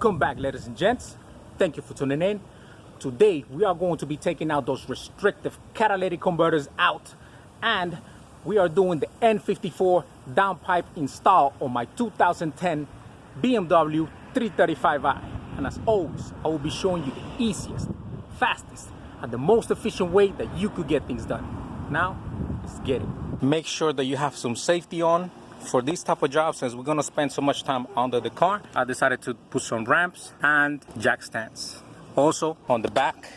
Welcome back, ladies and gents. Thank you for tuning in. Today we are going to be taking out those restrictive catalytic converters out, and we are doing the N54 Downpipe install on my 2010 BMW 335i. And as always, I will be showing you the easiest, fastest, and the most efficient way that you could get things done. Now, let's get it. Make sure that you have some safety on. For these type of jobs, since we're gonna spend so much time under the car, I decided to put some ramps and jack stands. Also on the back,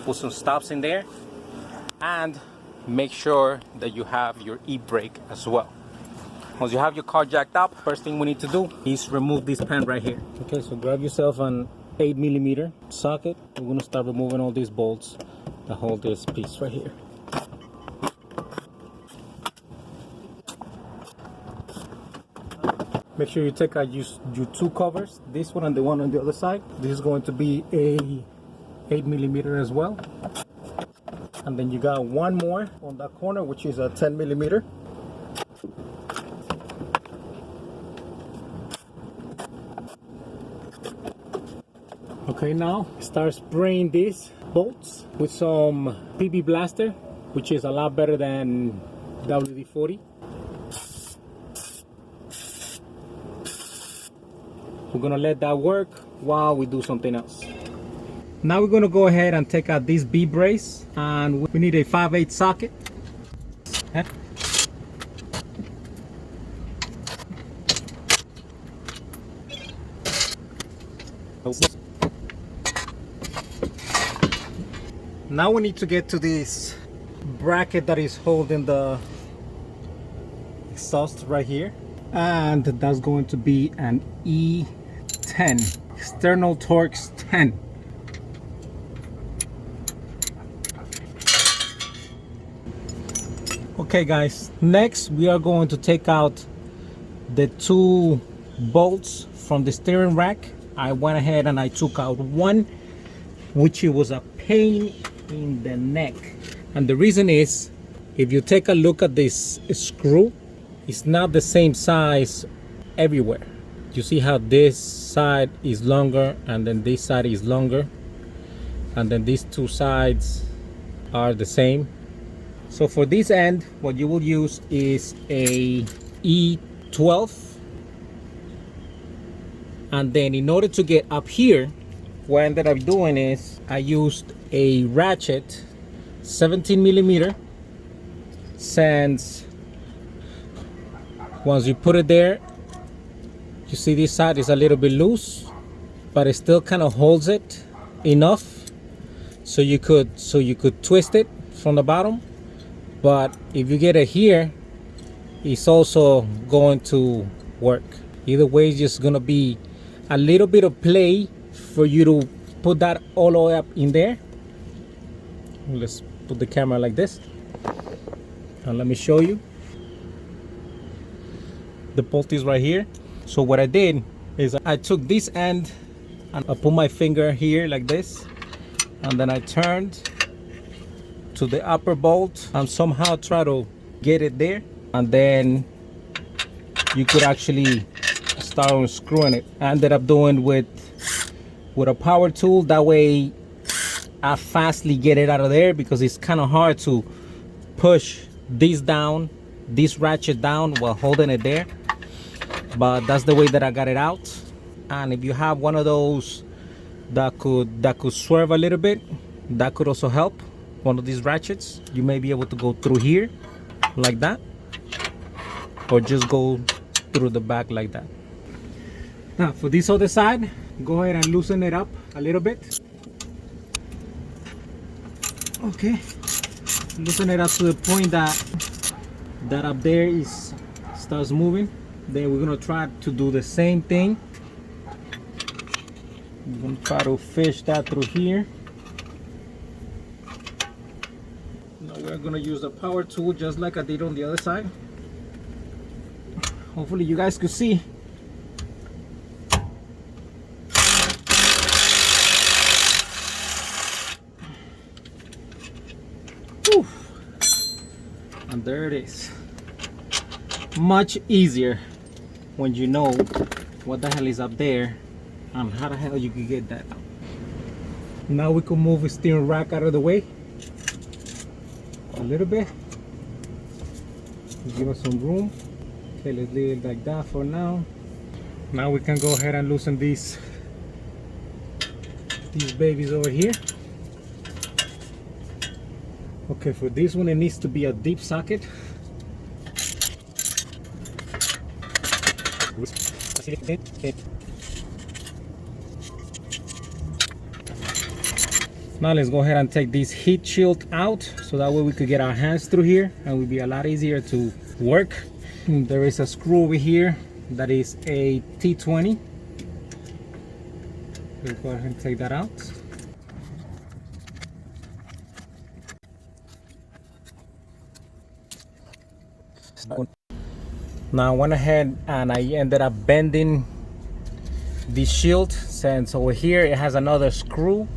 put some stops in there, and make sure that you have your e-brake as well. Once you have your car jacked up, first thing we need to do is remove this pan right here. Okay, so grab yourself an 8mm socket. We're gonna start removing all these bolts that hold this piece right here. Make sure you take out your two covers, this one and the one on the other side. This is going to be a 8mm as well. And then you got one more on that corner, which is a 10mm. Okay, now start spraying these bolts with some PB Blaster, which is a lot better than WD-40. We're gonna let that work while we do something else. Now we're gonna go ahead and take out this bead brace, and we need a 5/8 socket. Now we need to get to this bracket that is holding the exhaust right here, and that's going to be an E10, external Torx 10. Okay guys, next we are going to take out the two bolts from the steering rack. I went ahead and I took out one, which it was a pain in the neck. And the reason is, if you take a look at this screw, it's not the same size everywhere. You see how this side is longer and then this side is longer, and then these two sides are the same. So for this end, what you will use is a E12, and then in order to get up here, what I ended up doing is I used a ratchet, 17mm, since once you put it there, you see this side is a little bit loose, but it still kind of holds it enough so you could twist it from the bottom. But if you get it here, it's also going to work. Either way, it's just gonna be a little bit of play for you to put that all the way up in there. Let's put the camera like this, and let me show you. The bolt is right here. So what I did is I took this end and I put my finger here like this, and then I turned to the upper bolt and somehow try to get it there, and then you could actually start unscrewing it. I ended up doing with a power tool. That way I fastly get it out of there, because it's kind of hard to push this down, this ratchet down, while holding it there. But that's the way that I got it out. And if you have one of those that could swerve a little bit, that could also help. One of these ratchets, you may be able to go through here like that, or just go through the back like that. Now for this other side, go ahead and loosen it up a little bit. Okay, loosen it up to the point that up there starts moving. Then we're gonna try to do the same thing. We're gonna try to fish that through here. Now we're gonna use the power tool just like I did on the other side. Hopefully you guys could see. Whew. And there it is. Much easier when you know what the hell is up there And how the hell you can get that out? Now we can move the steering rack out of the way a little bit. Give us some room. Okay, let's leave it like that for now. Now we can go ahead and loosen these babies over here. Okay, for this one it needs to be a deep socket. Now let's go ahead and take this heat shield out, so that way we could get our hands through here and it will be a lot easier to work. There is a screw over here that is a T20. Let's go ahead and take that out. Now I went ahead and I ended up bending the shield, since over here it has another screw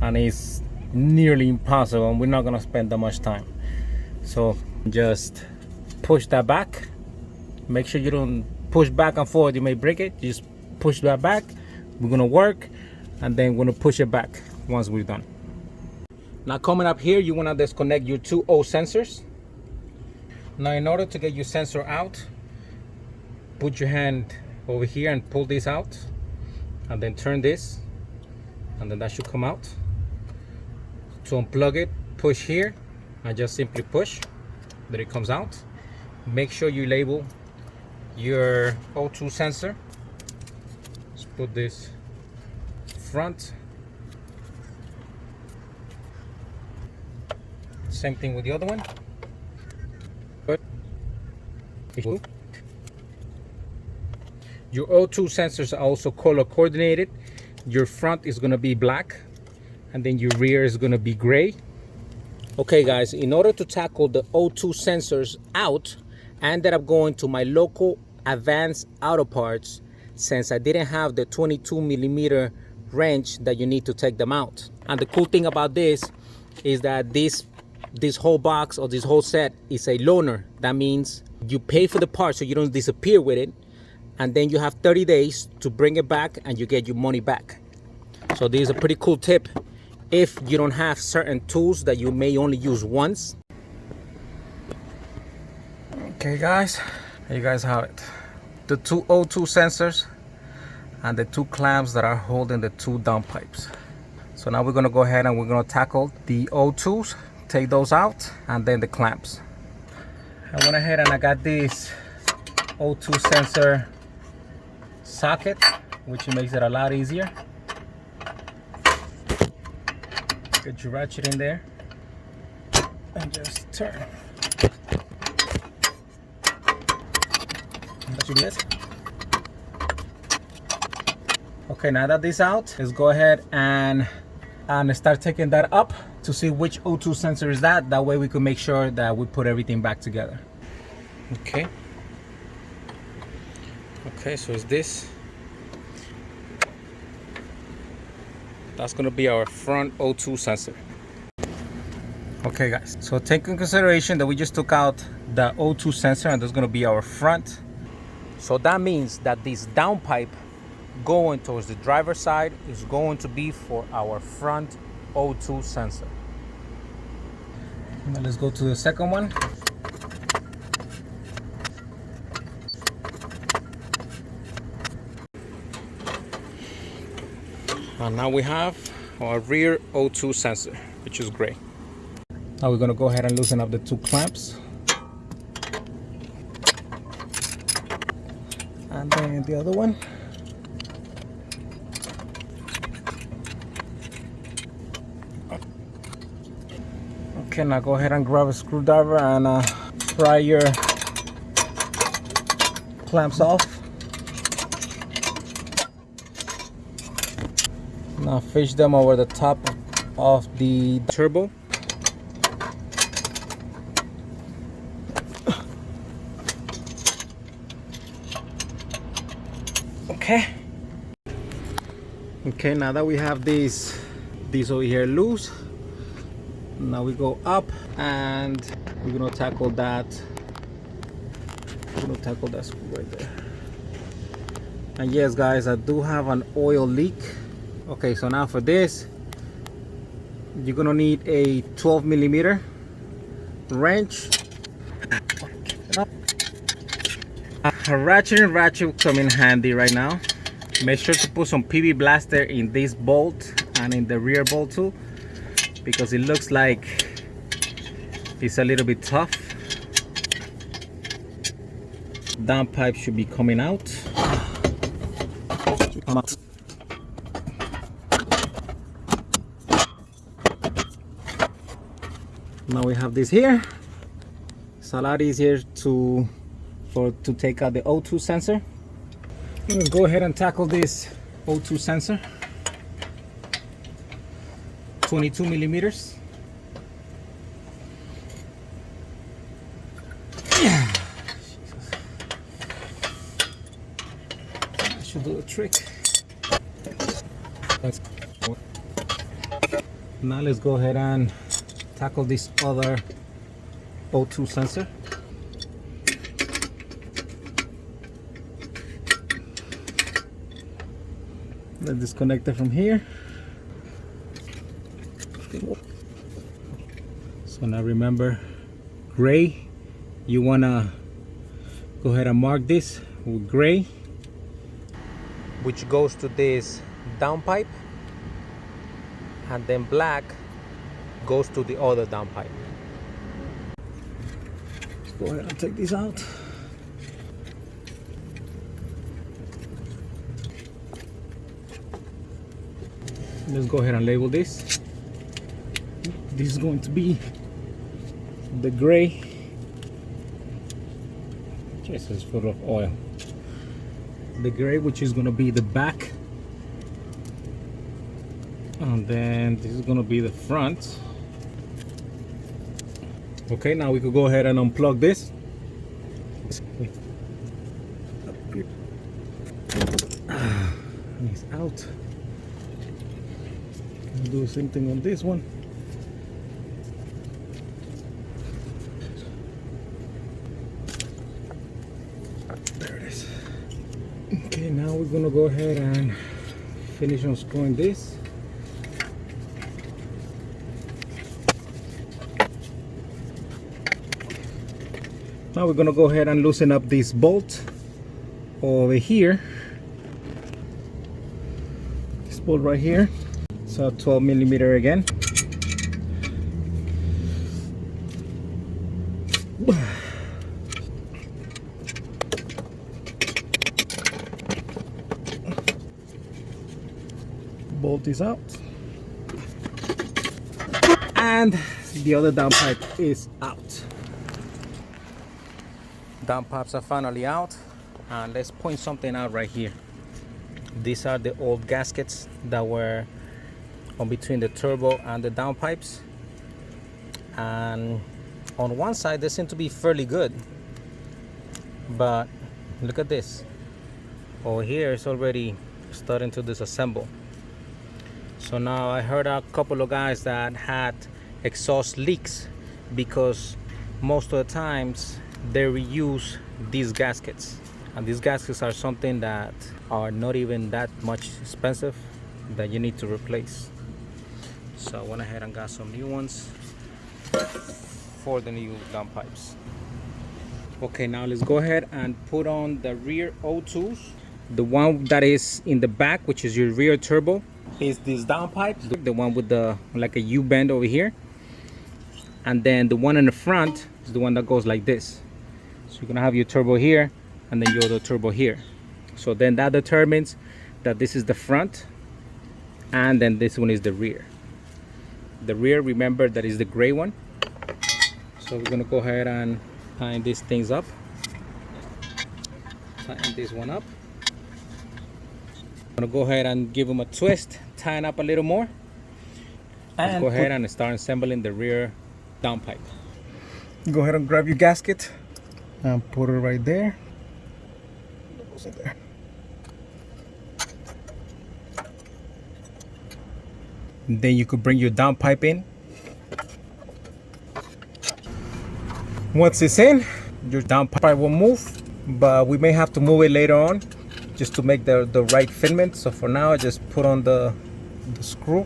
and it's nearly impossible, and we're not gonna spend that much time. So just push that back. Make sure you don't push back and forth, you may break it. Just push that back. We're gonna work and then we're gonna push it back once we're done. Now coming up here, you wanna disconnect your two O sensors. Now in order to get your sensor out, put your hand over here and pull this out, and then turn this, and then that should come out. To unplug it, push here and just simply push, then it comes out. Make sure you label your O2 sensor. Let's put this front. Same thing with the other one. Your O2 sensors are also color coordinated. Your front is going to be black and then your rear is going to be gray. Okay guys, in order to tackle the O2 sensors out, I ended up going to my local Advanced Auto Parts, since I didn't have the 22mm wrench that you need to take them out. And the cool thing about this is that this whole box or this whole set is a loaner. That means you pay for the part so you don't disappear with it, and then you have 30 days to bring it back and you get your money back. So this is a pretty cool tip if you don't have certain tools that you may only use once. Okay guys, here you guys have it. The two O2 sensors and the two clamps that are holding the two downpipes. So now we're gonna go ahead and we're gonna tackle the O2s, take those out, and then the clamps. I went ahead and I got this O2 sensor socket, which makes it a lot easier. Get your ratchet in there and just turn. That should be it. Okay, now that this is out, let's go ahead and start taking that up to see which O2 sensor is that. That way we can make sure that we put everything back together. Okay. Okay, so it's this. That's gonna be our front O2 sensor. Okay guys, so take in consideration that we just took out the O2 sensor and that's gonna be our front. So that means that this downpipe going towards the driver's side is going to be for our front O2 sensor. Now let's go to the second one. And now we have our rear O2 sensor, which is gray. Now we're going to go ahead and loosen up the two clamps. And then the other one. Okay, now go ahead and grab a screwdriver and pry your clamps off. Now fish them over the top of the turbo. Okay. Okay, now that we have these over here loose, now we go up and we're gonna tackle that. We're gonna tackle that screw right there. And yes guys, I do have an oil leak. Okay, so now for this, you're gonna need a 12mm wrench. A ratchet come in handy right now. Make sure to put some PV blaster in this bolt and in the rear bolt too, because it looks like it's a little bit tough. Downpipe should be coming out. Now we have this here. It's a lot easier to take out the O2 sensor. Let's go ahead and tackle this O2 sensor. 22mm. Yeah. That should do a trick. Now let's go ahead and tackle this other O2 sensor. Let's disconnect it from here. So now remember, gray, you wanna go ahead and mark this with gray, which goes to this downpipe, and then black goes to the other downpipe. Let's go ahead and take this out. Let's go ahead and label this. This is going to be the gray. Just is full of oil. The gray, which is going to be the back, and then this is going to be the front. Okay, now we could go ahead and unplug this. It's out. Do the same thing on this one. There it is. Okay, now we're gonna go ahead and finish unscrewing this. Now we're gonna go ahead and loosen up this bolt over here. This bolt right here. So 12mm again. Bolt is out. And the other downpipe is out. Downpipes are finally out. And let's point something out right here. These are the old gaskets that were on between the turbo and the downpipes, and on one side they seem to be fairly good, but look at this. Over here it's already starting to disassemble. So now I heard a couple of guys that had exhaust leaks because most of the times they reuse these gaskets, and these gaskets are something that are not even that much expensive that you need to replace. So I went ahead and got some new ones for the new downpipes. Okay, now let's go ahead and put on the rear O2s. The one that is in the back, which is your rear turbo, is this downpipe, the one with the like a U bend over here, and then the one in the front is the one that goes like this. So you're gonna have your turbo here and then your other turbo here. So then that determines that this is the front, and then this one is the rear. The rear, remember, that is the gray one. So we're gonna go ahead and tighten these things up. Tighten this one up. I'm gonna go ahead and give them a twist, tighten up a little more. Let's go ahead and start assembling the rear downpipe. Go ahead and grab your gasket and put it right there. It goes in there. Then you could bring your downpipe in. Once it's in, your downpipe will move, but we may have to move it later on just to make the right fitment. So for now I just put on the screw,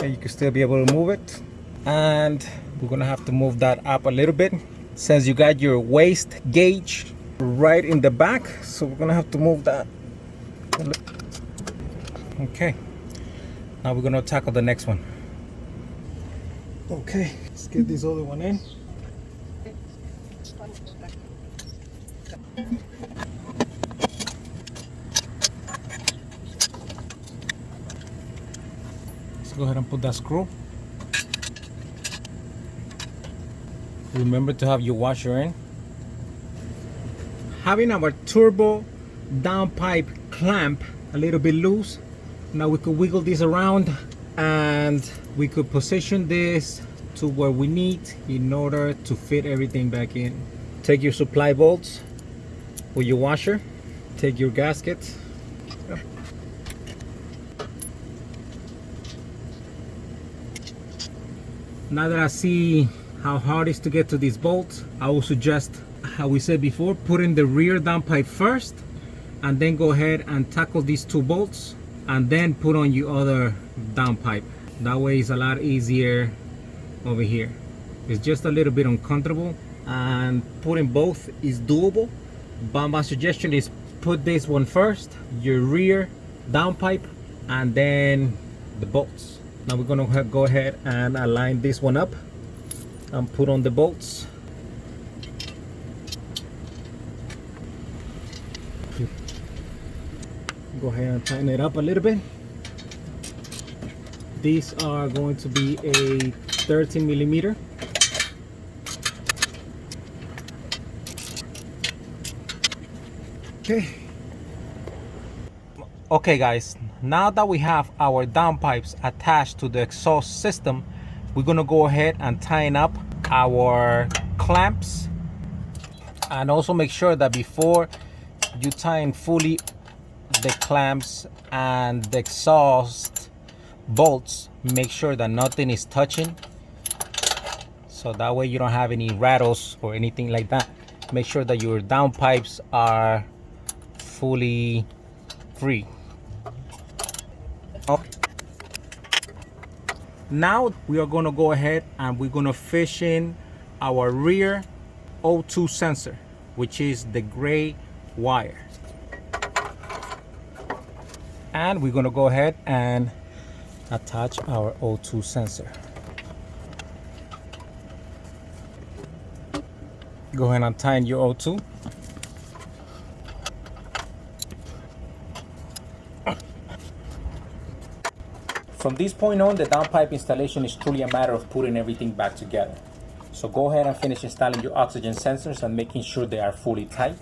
and you can still be able to move it. And we're gonna have to move that up a little bit since you got your waist gauge right in the back, so we're gonna have to move that. Okay, now we're gonna tackle the next one. Okay, let's get this other one in. Let's go ahead and put that screw. Remember to have your washer in. Having our turbo downpipe clamp a little bit loose, now we could wiggle this around and we could position this to where we need in order to fit everything back in. Take your supply bolts with your washer, take your gasket. Now that I see how hard it is to get to these bolts, I will suggest, how we said before, put in the rear downpipe first and then go ahead and tackle these two bolts and then put on your other downpipe. That way it's a lot easier over here. It's just a little bit uncomfortable, and putting both is doable, but my suggestion is put this one first, your rear downpipe, and then the bolts. Now we're gonna go ahead and align this one up and put on the bolts. Go ahead and tighten it up a little bit. These are going to be a 13 millimeter. Okay guys, now that we have our downpipes attached to the exhaust system, we're gonna go ahead and tighten up our clamps, and also make sure that before you tighten fully the clamps and the exhaust bolts, make sure that nothing is touching, so that way you don't have any rattles or anything like that. Make sure that your downpipes are fully free. Okay. Now we are going to go ahead and we're going to fish in our rear O2 sensor, which is the gray wire. And we're going to go ahead and attach our O2 sensor. Go ahead and tighten your O2. From this point on, the downpipe installation is truly a matter of putting everything back together. So go ahead and finish installing your oxygen sensors and making sure they are fully tight.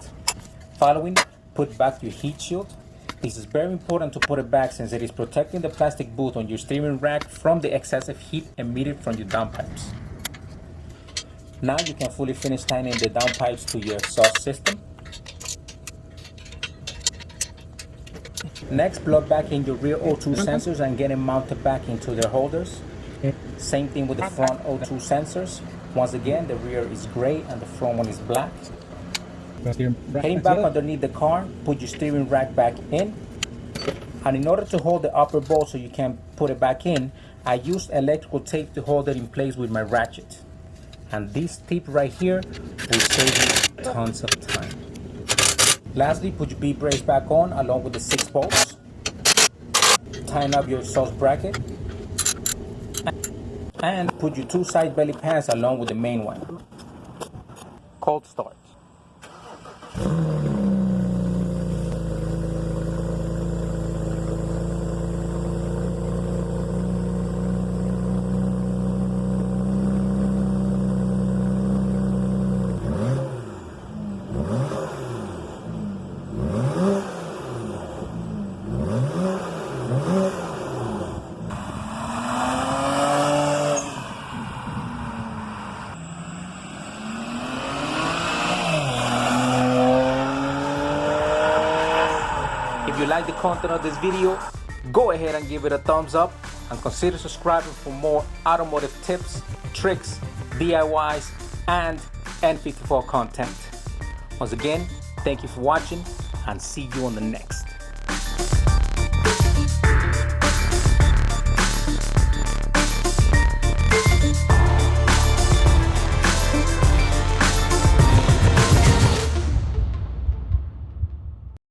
Following, put back your heat shield. This is very important to put it back since it is protecting the plastic boot on your steering rack from the excessive heat emitted from your downpipes. Now you can fully finish tightening the downpipes to your exhaust system. Next, plug back in your rear O2 sensors and get them mounted back into their holders. Same thing with the front O2 sensors. Once again, the rear is gray and the front one is black. Heading back underneath the car, put your steering rack back in. And in order to hold the upper bolt so you can put it back in, I used electrical tape to hold it in place with my ratchet. And this tip right here will save you tons of time. Lastly, put your bead brace back on along with the 6 bolts. Tighten up your exhaust bracket. And put your 2 side belly pans along with the main one. Cold start. If you like the content of this video, go ahead and give it a thumbs up and consider subscribing for more automotive tips, tricks, DIYs, and N54 content. Once again, Thank you for watching and see you on the next.